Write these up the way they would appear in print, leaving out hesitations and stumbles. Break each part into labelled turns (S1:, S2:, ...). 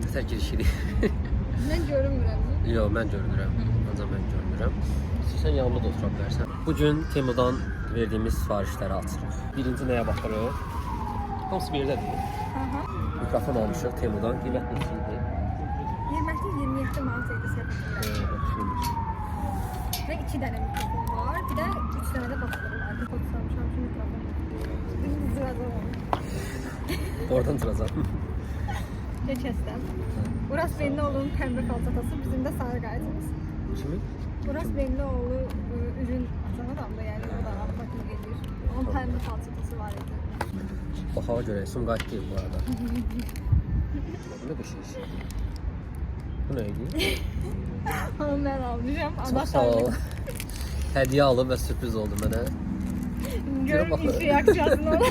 S1: Nətər girişirik?
S2: Mən görünmürəm.
S1: Yox, mən görünürəm. Ancaq mən görünürəm. İstəyirsən yanımda da otura bilərsən. Bugün Temudan verdiyimiz sifarişləri açırıq. Birinci nəyə baxırıq? Hamısı bir yerdədir.
S2: Aha.
S1: Mikrofon almışıq Temudan. Qiymət neçə idi?
S2: Qiyməti 27 manat idi səfərdə.
S1: Yaxşıymış.
S2: Və 2 dənə mikrofon var. Bir də 3 dənə də batırı var. Bir fotoğrafmışam ki mikrofon. Bir zırada var.
S1: Oradan duracaq.
S2: Keçəstəm. Uras Benlioğlu'nun pembe falçatası, bizim de sarı qayıtımız.
S1: Kimin?
S2: Uras Benlioğlu ürün atan adam da, yani o da bakım gelir. Onun pembe falçatası var idi.
S1: Baxağa görə Sumqayıt deyil bu arada. Bu ne bir şey? Bu ne idi?
S2: Onu ben almışam.
S1: Çox sağ ol. Hediye alıb və sürpriz oldu mənə.
S2: Görün iş reaksiyasını ona.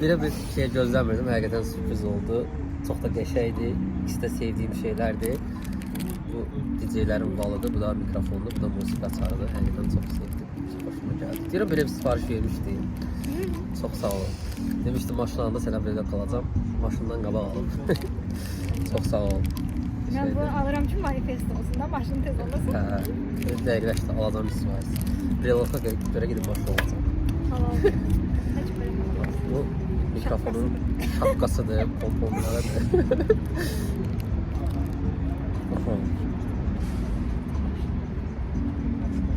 S1: Belə bir şey gözləmirdim, həqiqətən sürpriz oldu. Çox da qəşəngdi, ikisi də sevdiyim şeylərdir. Bu DJ-lərin balıdır, bu da mikrofondur, bu da musiqi açarıdır. Həqiqətən çox sevdim, çox hoşuma gəldi. Deyirəm, belə bir sifariş vermişdi. Çox sağ olun. Demişdim, maşınlarında sənə belə qalacam, maşından qabaq alıb. Çox sağ ol.
S2: Ben bunu alırım ki manifest olsun da maşını tez olasın.
S1: Hə, dəqiqləşdi, alacam bir sifariş. Reloka görə gedib maşın olacam.
S2: Tamam. Kaç para?
S1: Bu mikrofonun şapkasıdır, pomponlarıdır.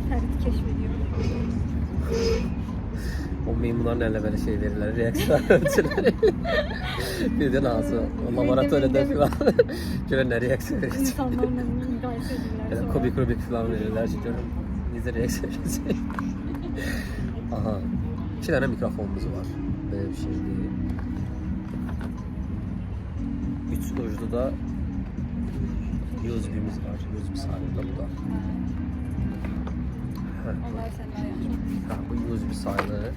S2: Ferit keşfediyor.
S1: O meymunların eline böyle şey verirler, reaksiyon ölçüleri. Bir de nasıl, o laboratuvarda falan görün ne reaksiyon verecek.
S2: İnsanlarla mukayese edirlər.
S1: Yani kubik falan verirler, görün bize reaksiyon verecek. Aha, 2 tane mikrofonumuz var. Böyle bir şey değil. 3 uçlu da USB'miz var. USB sayılır bu da.
S2: Onlar senden yaxşı.
S1: Ha, bu USB sayılır.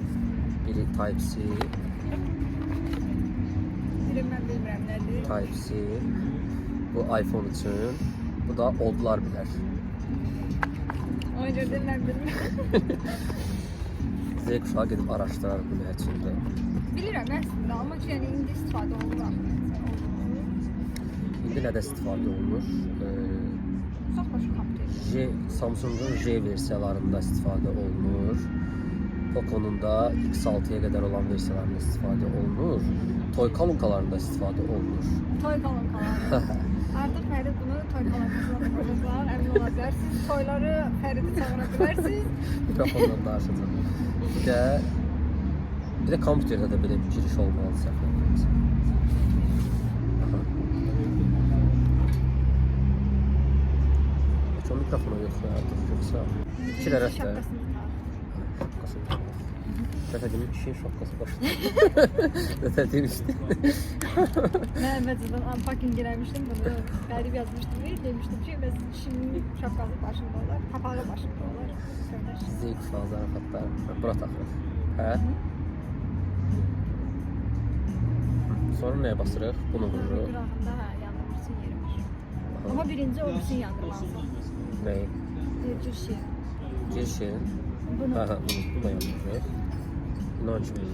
S1: Biri Type-C,
S2: Biri mən bilmirəm nədir.
S1: Type-C. Bu iPhone için. Bu da oldular bilər.
S2: Ona görə də mən bilmirəm.
S1: Z kuşağı gedib araşdırar bu nə üçündür.
S2: Bilirəm əslində, amma ki, yəni indi istifadə olunur.
S1: İndi nədə istifadə olunur?
S2: Çox başa kaptır.
S1: Samsung'un J versiyalarında istifadə olunur. Poco'nun da X6'ya qədər olan versiyalarında istifadə olunur. Toy kalunkalarında istifadə olunur.
S2: Toy kalınkaları. Artıq Fərid bunu toy kalınkasına da qoyacaqlar, əmin ola bilərsiniz. Toyları Fəridi çağıra bilərsiniz.
S1: Mikrofondan danışacağım. Bir də kompüterdə də belə bir giriş olmalı səhv etmirəmsə. Heç o mikrofona yox ya artıq yoxsa. İki tərəf də. Şapkasını tak. Dəfədimin işin şapkası başladı. Dəfədim işte.
S2: Mən əvvəlcədən unpacking girəmişdim, bunu qərib yazmışdım və demişdim ki, bəs şimdi şapkası başında olar, kapağı başında olar.
S1: Zeyk fazla hatta bura taxırıq. Hə? Sonra nəyə basırıq? Bunu vururuq.
S2: Qırağında yandırmışsın yeri var. Amma birinci o birisini yandırmalısın.
S1: Nəyi?
S2: Girişi.
S1: Girişi.
S2: Bunu.
S1: Hə, bunu da yandırırıq. İnan ki bunu.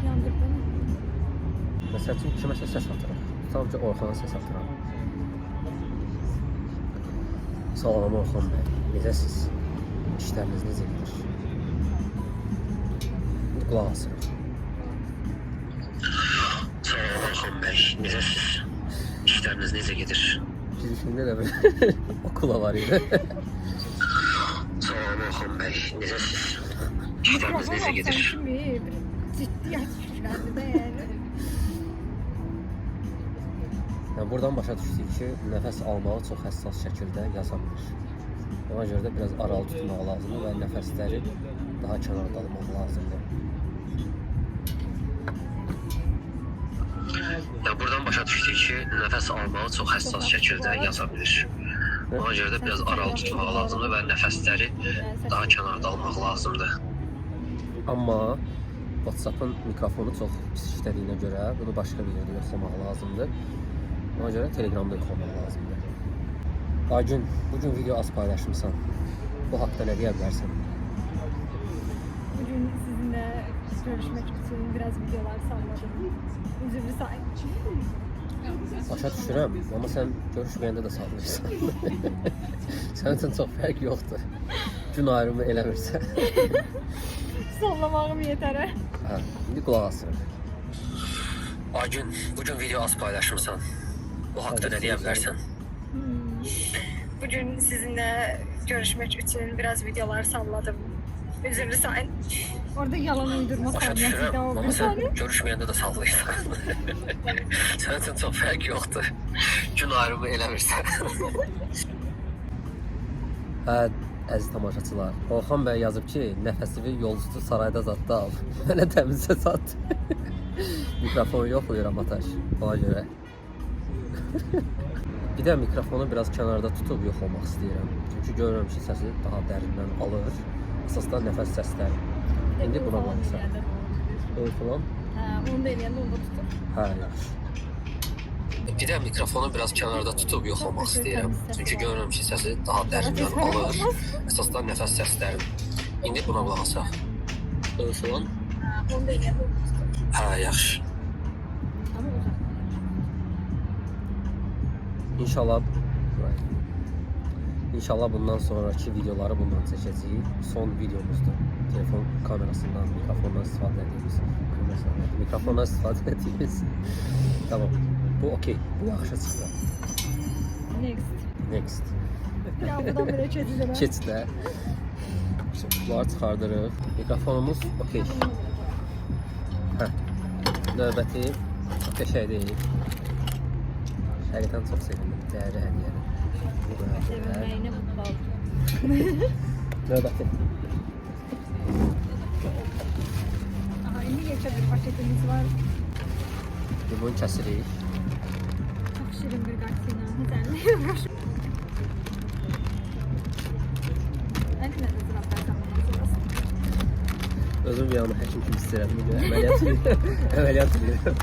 S2: Yandırdın.
S1: Məsəl üçün kiməsə səs atırıq. Tutalım ki, Orxana səs atıram. Salam Orxan bəy, necəsiz? İşləriniz necə gedir? Qulaq asırıq. Salam Orxan bəy, necəsiz? İşləriniz necə gedir? Girişində də bir okula var idi. Salam Orxan bəy, necəsiz? İşləriniz necə gedir?
S2: Bir ciddiyət fikirləndi də yəni.
S1: Yəni buradan başa düşdük ki, nəfəs almağı çox həssas şəkildə yaza bilir. Ona görə də biraz aralı tutmaq lazımdır və nəfəsləri daha kənarda almaq lazımdır. Yəni buradan başa düşdük ki, nəfəs almağı çox həssas şəkildə yaza bilir. Ona görə də biraz aralı tutmaq lazımdır və nəfəsləri daha kənarda almaq lazımdır. Amma WhatsApp-ın mikrofonu çox pis işlədiyinə görə bunu başqa bir yerdə yoxlamaq lazımdır. Ona görə Telegramda yoxlamaq lazımdır. Aygün, bugün video az paylaşmışsan. Bu haqda nə deyə bilərsən?
S2: Bugün sizinlə görüşmek için biraz videolar salladım. Üzümlü say.
S1: Başa düşürəm, amma sən görüşməyəndə də sallayırsan. Sənin üçün çox fərq yoxdur. Gün ayrımı eləmirsən.
S2: Sallamağım yeter.
S1: Hə, indi qulaq asırıq. Aygün, bugün video az paylaşırsan. Bu haqda nə deyə bilərsən?
S2: Bugün sizinle görüşmek için biraz videolar salladım. Üzümlü sayın. Orada yalan uydurma
S1: Başa
S2: sahnesi
S1: düşürəm,
S2: de o
S1: amma
S2: bir
S1: sən
S2: saniye.
S1: görüşməyəndə də sallayırsan. Sənin üçün çox fərq yoxdur. Gün ayrımı eləmirsən. Hə, əziz tamaşaçılar, Orxan bəy yazıb ki, nəfəsivi yolüstü sarayda zadda al. Mənə təmizə sat. Mikrofon yox, uyuram ataş. Ona görə. Bir də mikrofonu biraz kənarda tutub yox olmaq istəyirəm. Çünki görürəm ki, səsi daha dərindən alır. Əsasda nəfəs səsləri. İndi buna baxırsan. Öyle falan.
S2: Ha, onu da eləyəndə onu da tutur.
S1: Hə, yaxşı. Bir də mikrofonu biraz kənarda tutub yox olmaq istəyirəm. Çünki görürəm ki, səsi daha dərindən alır. Əsasda nəfəs səsləri. İndi buna qulaq asaq. Öyle falan.
S2: Ha, onu da eləyəndə onu da tutur.
S1: Hə, yaxşı.
S2: Ama uzak.
S1: İnşallah bundan sonraki videoları bundan çəkəcəyik. Son videomuzdur. Telefon kamerasından, mikrofondan istifadə etdiyimiz. Tamam. Bu okey. Bu yaxşı çıxdı. Next.
S2: Ya buradan böyle çözeceğim.
S1: Keçdə. Bunları çıxardırıq. Mikrofonumuz okey. Hə. Növbəti qəşəng deyil. Həqiqətən çox sevindim. Dəyərli hədiyyədir.
S2: Sevinməyinə mutlu oldum.
S1: Növbəti.
S2: Aha, indi geçə bir paketimiz var.
S1: Limon kəsirik.
S2: Çok şirin bir kartıyla. Güzel. Ben de zıraplar
S1: Özüm bir yana həkim kimi istəyirəm. Əməliyyat edirəm.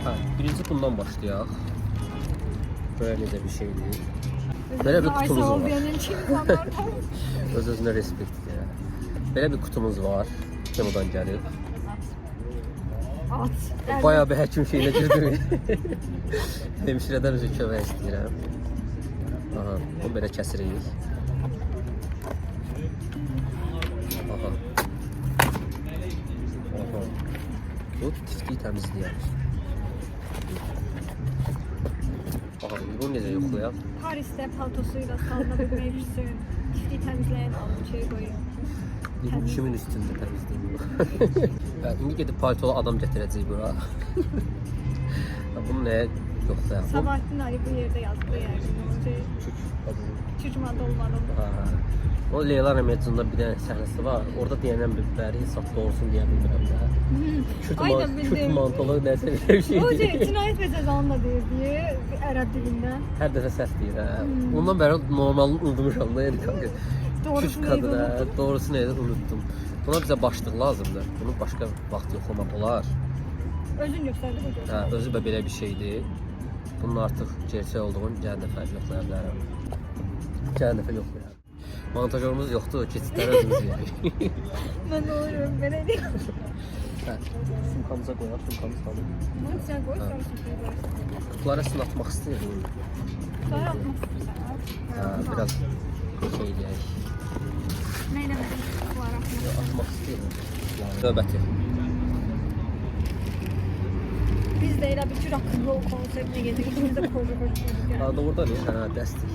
S1: Ha, birinci bundan başlayaq. Böyle necə bir şeydir. Belə bir kutumuz var. Öz-özünə respekt edirəm. Belə bir kutumuz var. Kemodan gəlib.
S2: At.
S1: Bayağı bir həkim şeyinə girdim. Hemşirədən özü kömək istəyirəm. Aha, onu belə kəsirik. Aha. Aha. Bu tiftiyi təmizləyər. Aha, bunu necə yoxlayaq?
S2: Paris'te paltosuyla salınabilmeyi üstün. Tiftiyi temizleyen şey koyuyor.
S1: Bu kimin üstündə təmizləyir? İndi gedib paltolu adam gətirəcək bura. Bunu nəyə yoxlayaq?
S2: Sabahattin Ali bu yerde yazdığı yani.
S1: Çük adını.
S2: Çocukmanda olmadan.
S1: O Leyla Rəmiyyətcində bir dənə səhnəsi var. Orada deyənən bir bəri insaf doğrusun deyə bilmirəm də.
S2: Aynen bildim.
S1: Kürt mantolu nəsə bir şey.
S2: O şey cinayet ve cezanla deyir diye Ərəb dilinden.
S1: Hər dəfə səs deyir. Ondan bəri normalını unutmuşam da. Yəni kanka. Kürt kadına doğrusu neydi unuttum. Buna bizə başlıq lazımdır. Bunu başqa vaxt yoxlamaq olar.
S2: Özün göstərdi bu göstərdi.
S1: Hə, özü də belə bir şeydir. Bunun artıq gerçək olduğunu gələn dəfə yoxlaya bilərəm. Gələn dəfə yoxlayarım. Montajörümüz yoxdur, keçidləri özümüz yedik.
S2: Ben de oluyorum, ben edeyim.
S1: Hə, sumkamıza qoyaq, sumkamız qalır.
S2: Bunu sen koy, sonra sütüyü koy.
S1: Kutulara sil atmaq istəyirəm.
S2: Sonra atmak istiyorsan.
S1: Hə, biraz şey deyək.
S2: Neyle mi? Kutular atmak.
S1: Atmaq istəyirəm. Növbəti.
S2: Biz de elə bir tür akıllı konseptine getirdik. İkimiz de koca koca çocuk yani.
S1: Ha, doğrudan ya, hə, dəstik.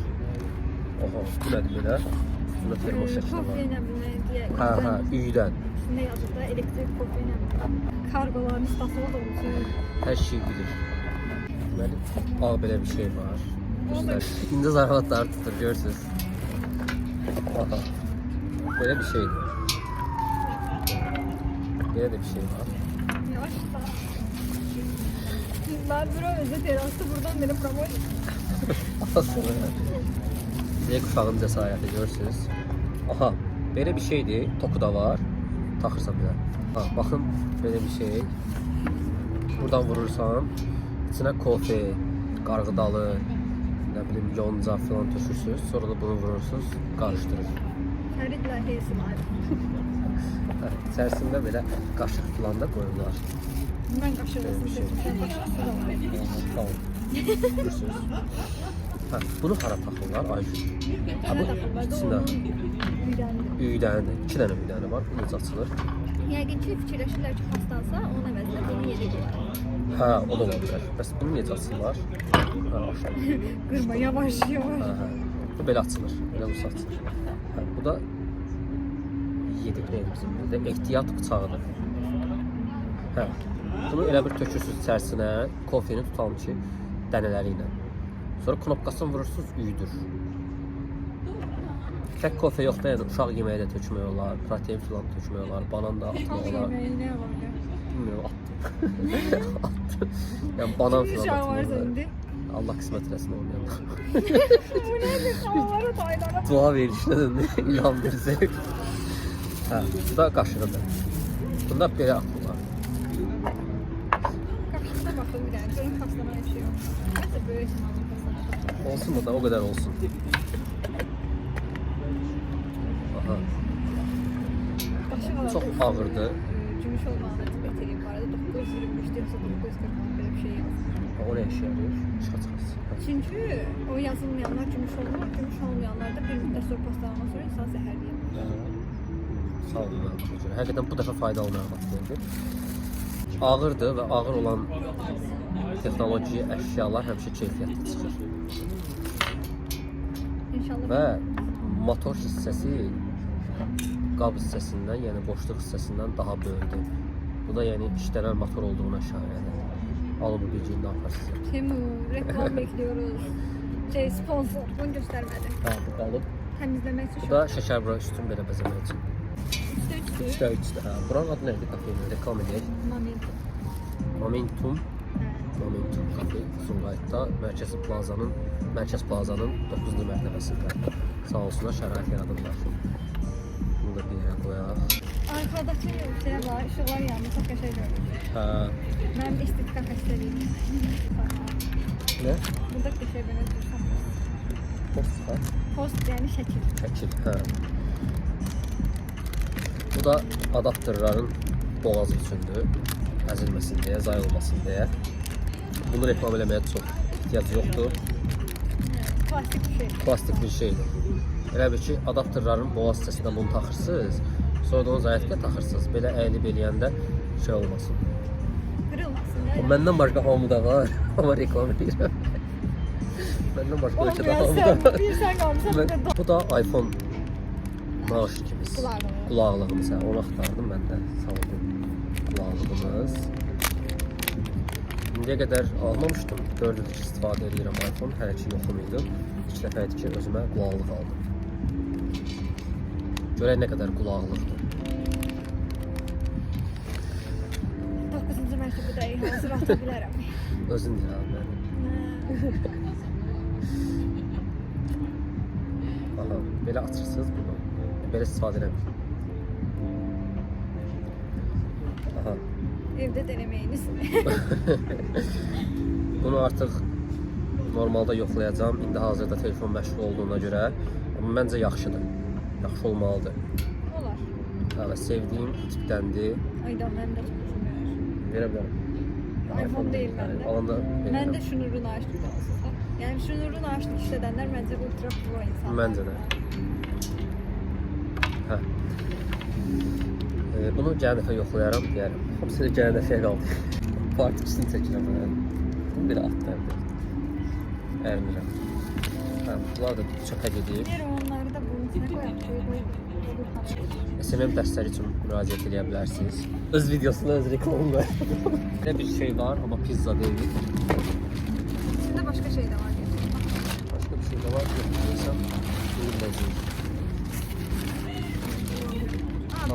S1: Oha, bu nədir belə? Bunda termos şəkli var.
S2: Kofeyle mi diye.
S1: Hə, hə, üydən.
S2: Üstünde yazıp da elektrik kofeyle mi? Kargoların istasına da olsun.
S1: Hər şey bilir. Deməli, ağ belə bir şey var. Üstlər. İndi zarafatları tutur, görürsünüz. Aha. Belə bir şeydir. Belə də bir şey var.
S2: Yavaş da. Ben bura özet terası buradan beni promote.
S1: Aslında. Z kuşağının cəsarəti görürsünüz. Aha, belə bir şeydir. Toku da var. Taxırsan belə. Ha, baxın, belə bir şey. Buradan vurursan, içinə kofe, qarğıdalı, nə bilim yonca falan tökürsünüz, sonra da bunu vurursunuz, qarışdırır.
S2: Xəridlər heysi var.
S1: İçərisində belə qaşıq falan da qoyurlar.
S2: Mən qaşığını seçmişəm, qaşıqsız da var.
S1: Sağ olun. Görürsünüz. Bunu hara taxırlar? Ayşə.
S2: Hara taxırlar?
S1: İçində
S2: Üydənidir.
S1: üydəni, 2 dənə üydəni var. Bu necə açılır?
S2: Yəqin ki, fikirləşirlər ki, xastansa, onun əvəzinə bunu yedək olar.
S1: Hə, o da ola bilər. Bəs bunu necə açırlar? Hə, aşağı.
S2: Qırma, yavaş, yavaş.
S1: Hə. Bu belə açılır. Belə bu açılır. Hə, bu da yediklər bizim burada ehtiyat bıçağıdır. Hə. Bunu elə bir tökürsüz içərisinə, kofeni tutalım ki, dənələri ilə. Sonra knopkasını vurursunuz, üyüdür. Tək kofe yox da, yəni uşaq yeməyi də tökmək olar, protein filan tökmək olar, banan da atmaq
S2: Uşaq
S1: olar.
S2: yeməyi nə var ya?
S1: Bilmiyorum, attım. Attım. Yəni banan filan
S2: Uşaq var
S1: atmaq olar.
S2: səndə.
S1: Allah qismət eləsin olmayan.
S2: Bu nədir? Havalara dayılara.
S1: Dua verişinə də ilham versək. Hə, bu da qaşığıdır. Bunda belə atırlar.
S2: Qaşıqda baxın bir dənə, görün xastana bir şey yox. Nəsə böyük sınavın xastana.
S1: Olsun mu da, o qədər olsun. Aha.
S2: Qaşıq aladı.
S1: Çox ağırdır.
S2: Cümüş olmağına beterim var. 923 yoxsa 940 belə bir şey yazır.
S1: O nə işə yarayır? İşə çıxarsın.
S2: Çünki o yazılmayanlar cümüş olmur, cümüş olmayanlar da bir müddət sonra pastalanma sonra insan zəhərləyir.
S1: Sağ olun məlumatına görə. Həqiqətən bu dəfə faydalı məlumat verdi. Ağırdır və ağır olan texnoloji əşyalar həmişə keyfiyyətli çıxır.
S2: İnşallah.
S1: Və motor hissəsi qab hissəsindən, yəni boşluq hissəsindən daha böyükdür. Bu da yəni işlənən motor olduğuna şahiddir. Alın bu bilgini aparsın.
S2: Timur, reklam bekliyoruz. Sponsor, bunu göstərmədi.
S1: Hə, bu qalıb.
S2: Təmizləmək üçün.
S1: Bu da şəkər bura üstün belə bəzəmək üçün.
S2: Üstə
S1: 3-də. Hə. Buranın adı nədir kafenin? Reklam edək.
S2: Momentum.
S1: Momentum.
S2: Hə.
S1: Momentum kafe. Sumqayıtda Mərkəz Plazanın 9-cu mərtəbəsində. Sağ olsunlar, şərait yaradıblar. Bunu da bir yerə qoyaq.
S2: Arkadakı şey var, işıqlar yanında çox qəşəng görünür.
S1: Hə.
S2: Mənim estetika xəstəliyim.
S1: Nə?
S2: Burada qəşəng belə dursam.
S1: Post var.
S2: Post yəni şəkil.
S1: Şəkil. Hə. Bu da adapterların boğazı üçündür. Əzilməsin deyə, zayılmasın deyə. Bunu reklam eləməyə çox ehtiyac yoxdur.
S2: Plastik bir şey.
S1: Plastik bir şeydir. Elə bir ki, adapterların boğaz hissəsindən bunu taxırsınız, sonra da onu zayətliyə taxırsınız. Belə əyilib eləyəndə şey olmasın.
S2: Qırılmasın.
S1: O məndən başqa hamıda var, amma reklam edirəm. Məndən başqa ölkədə hamıda var.
S2: Bir sən qalmışsan, bir də
S1: Bu da iPhone naşikimiz. Qulaqlığımız. Onu axtardım mən də. Sağ olun. Qulaqlığımız. İndiyə qədər almamışdım. 4 ildir istifadə edirəm iPhone. Hələ ki yoxum idi. İlk dəfə idi ki özümə qulaqlıq aldım. Görək nə qədər qulaqlıqdır.
S2: 9-cu mərtəbədəyik, hazır ata bilərəm.
S1: Özün deyirəm mən. Aha, belə açırsınız bunu. Belə istifadə eləmir. Aha.
S2: Evdə deneməyiniz.
S1: Bunu artıq normalda yoxlayacağam. İndi hazırda telefon məşğul olduğuna görə. Amma məncə yaxşıdır. Yaxşı olmalıdır.
S2: Olar.
S1: Evet, sevdiyim tipdəndir.
S2: Aydan mən də çox xoşum gəlir.
S1: Verə bilərəm.
S2: iPhone deyil məndə.
S1: Alanda
S2: Mən də şunurunu açdım. Yəni şunurunu açdıq işlədənlər məncə ultra pro insanlar.
S1: Məncə də. Hə. Bunu gələn dəfə yoxlayaram deyərəm. Hamısını gələn dəfəyə qaldı. Part 2-sini çəkirəm mən. Bir atlardır. Ərmirəm. Hə, bunlar da çöpə gedir.
S2: Deyirəm onları da bunun içinə qoyaq.
S1: SMM dərsləri üçün müraciət edə bilərsiniz. Öz videosuna öz reklamı var. Belə bir şey var, amma pizza deyil.
S2: İçində başqa şey də var.
S1: Başqa bir şey də var. Yoxlayırsam, bilməyəcəyim.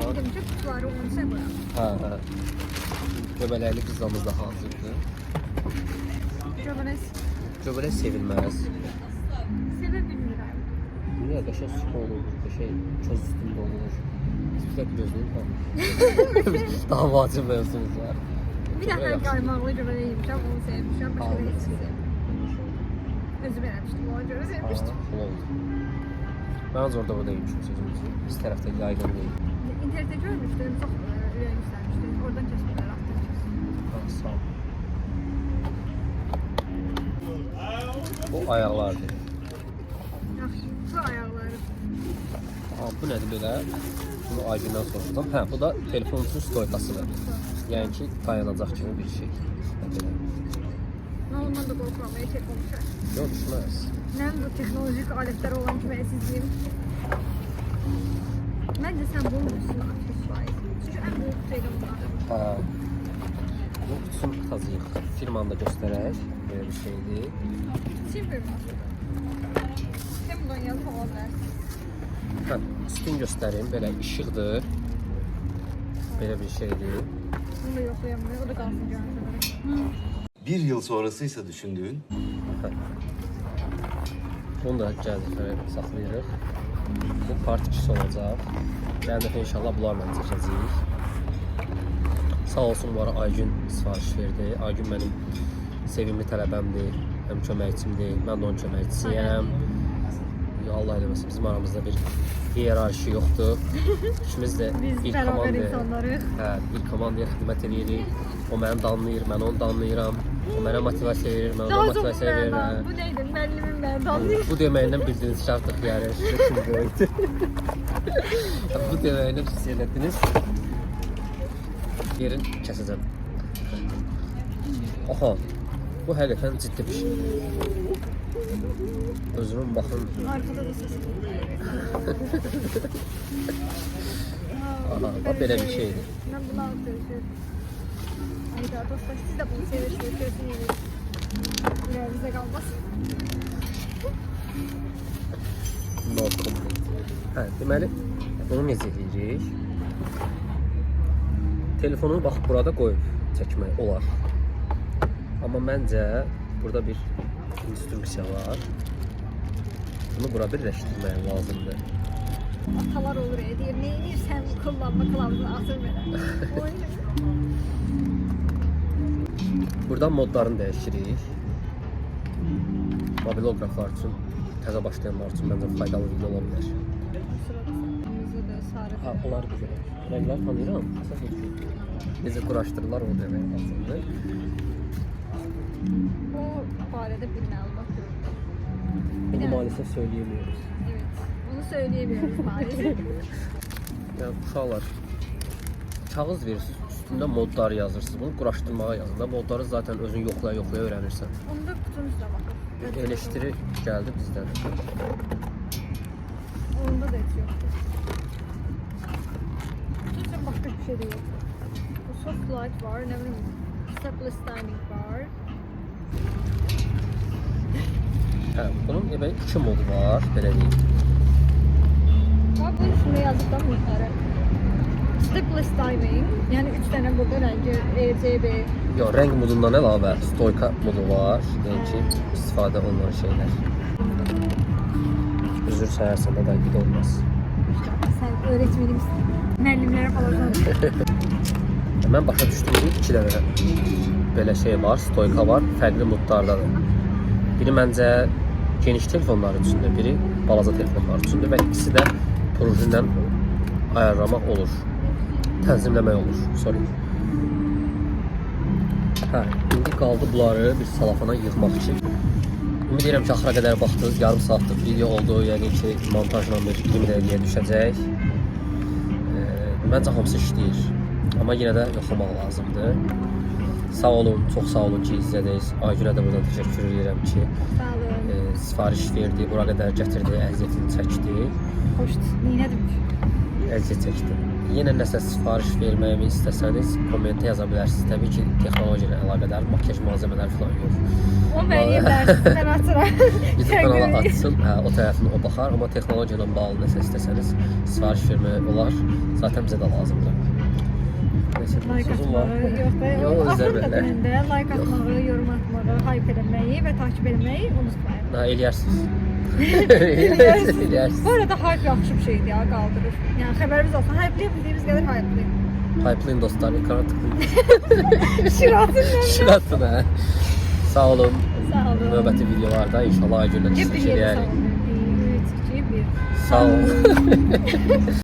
S2: Bildim ki, kutuları onun içinə qoyaq.
S1: Hə, hə. Göbələkli pizzamız da hazırdır. Göbələk sevilməz.
S2: Sevə bilmirəm.
S1: Niyə? Qəşəng süt olur, qəşəng köz üstündə olur. Sütlə gözləyim, daha vacib mövzumuz var.
S2: Bir dəfə qaymaqlı göbələk yemişəm, onu sevmişəm. Başqa da heç şey sevmirəm. Özüm eləmişdim, ona görə sevmişdim.
S1: Oldu. Ben az orada buradaymışım sözümüzü. Biz tarafta yaygın değil.
S2: İnternette görmüşdüm, çox ürəyim istəmişdi. Oradan kəsmişlər, atdım kəsmişlər.
S1: Sağ ol. Bu ayaqlardır.
S2: Yaxşı, bu ayaqları.
S1: Bu nədir belə? Bunu Aygündən soruşdum. Hə, bu da telefonun stoykasıdır. Yəni ki, dayanacaq kimi bir şey. Belə.
S2: Mən ondan da qorxuram, tek olmuşam.
S1: Yox, düşməz.
S2: Mən bu texnolojik alətlər olan kimi əsizliyim. Məncə sən bunun üstünə aksesuar. Çünki ən böyük şeylə bunlar.
S1: Hə. Bu üçün tazıyıq. Firmanı da göstərək. Belə bir şeydir.
S2: Çin firması. Sən bundan yazıb ola bilərsin.
S1: Hə, üstün göstərim. Belə işıqdır. Belə bir şeydir.
S2: Bunu da yoxlayamıyor, o da qalsın görüntüləri.
S3: Bir yıl sonrasıysa düşündüğün
S1: Bunu da gəldiklərə saxlayırıq. Bu part 2'si olacaq. Gələn dəfə inşallah bunlarla çəkəcəyik. Sağ olsun bu ara Aygün sifariş verdi. Aygün mənim sevimli tələbəmdir, həm köməkçimdir. Mən də onun köməkçisiyəm. Allah eləməsin, bizim aramızda bir hiyerarşi yoxdur. İkimiz də
S2: Biz
S1: bir
S2: bərabər
S1: komandaya,
S2: insanlarıq.
S1: bir komandaya xidmət edirik. O məni danlayır, mən onu danlayıram. O mənə motivasiya verir, mən ona
S2: Daha çox
S1: motivasiya
S2: məna.
S1: verirəm.
S2: Bu neydi? Müəllimim məni danlayır.
S1: Bu deməyindən bildiniz ki, artıq yəni şirkin böyükdür. Bu deməyindən hiss elədiniz. Yerin kəsəcəm. Aha, bu həqiqətən ciddi bir şey. Özümün baxın.
S2: Arkada da ses
S1: Aha, bax belə bir şeydir.
S2: Mən bunu alıp görüşürüm. Hayda dostlar, siz de bunu sevirsiniz, görsün yemin. Yüreğinizde kalmasın.
S1: No complete. Hə, deməli, bunu necə edirik? Telefonu bax burada qoyub çəkmək olar. Amma məncə burada bir instruksiya var. Bunu bura birləşdirmək lazımdır.
S2: Atalar olur ya, deyir, ne edirsən kullanma kılavuzunu atır mənə.
S1: Buradan modlarını dəyişirik. Mobiloqraflar üçün, təzə başlayanlar üçün məncə faydalı video ola bilər.
S2: Yüzü de sarı.
S1: Ha, onlar güzel. Rənglər tanıyıram. Əsas etkin. Necə quraşdırırlar o demək lazımdır.
S2: O barədə bir məlumat gördüm.
S1: Bunu maalesef söyleyemiyoruz.
S2: Evet, onu söyleyemiyoruz maalesef.
S1: Yəni uşaqlar kağız verirsiniz, üstündə modlar yazırsınız. Bunu quraşdırmağa yazın da. Modları zaten özün yoxlaya öyrənirsən.
S2: Onda kutunun üstüne bakın.
S1: Eleştiri gəldi bizdən.
S2: Onda da et yoktu. Kutunun başka bir şey de yok. Bu soft light var, ne bileyim, stepless timing var.
S1: Hə, bunun demək 2 modu var, belə deyim.
S2: Bak bunun üstünde yazdıktan bunları. Stepless timing, yani 3 tane burada rengi, RGB.
S1: Yo, rəng modundan əlavə stoyka modu var. Yəni ki, istifadə olunan şeylər. Üzür sayarsan da belki de olmaz.
S2: Sen öğretmenimsin. Müəllimlərə falan.
S1: Mən başa düşdüm ki, 2 dənə belə şey var, stoyka var, fərqli modlardadır. Biri məncə geniş telefonlar üçündür, biri balaca telefonlar üçündür və ikisi də prujindən ayarlamaq olur. Tənzimləmək olur, sorry. Hə, indi qaldı bunları bir salafana yığmaq üçün. Ümid edirəm ki, axıra qədər baxdınız, yarım saatlıq video oldu, yəqin ki, montajla bir 20 dəqiqəyə düşəcək. Məncə hamısı işləyir, amma yenə də yoxlamaq lazımdır. Sağ olun, çox sağ olun ki, izlədiniz. Aygünə də buradan təşəkkür edirəm ki,
S2: Sağ olun.
S1: sifariş verdi, bura qədər gətirdi, əziyyətini çəkdi.
S2: Hoş, neyine demiş?
S1: Əziyyət çəkdi. Yenə nəsə sifariş verməyimi istəsəniz, kommentə yaza bilərsiniz. Təbii ki, texnologiya ilə əlaqədar makyaj malzəmələri falan yox.
S2: O məni yerlərsin, mən atıram.
S1: YouTube kanalı açsın, hə, o tərəfini o baxar, amma texnologiya ilə bağlı nəsə istəsəniz sifariş vermək olar. Zaten bizə də lazımdır. Neyse,
S2: Like
S1: sözüm var.
S2: atmağı, yox da,
S1: Yox,
S2: axırda
S1: özləməklə.
S2: dönəndə like atmağı, yorum atmağı, hype eləməyi və takip eləməyi unutmayın.
S1: Ha, eləyərsiniz. Eləyərsiniz.
S2: Bu arada hype yaxşı bir şeydir ya, qaldırır. Yəni xəbərimiz olsun, hype'ləyə bildiyimiz qədər hype'layın.
S1: Hype'layın dostlar, ekrana tıklayın.
S2: Şiratın
S1: Şiratın, hə. Sağ olun.
S2: Sağ olun.
S4: Növbəti videolarda inşallah Aygüllə
S2: Bir
S4: çıxış
S2: yere
S4: edərik.
S2: sağ olun. 3, 2, 1.
S4: Sağ olun.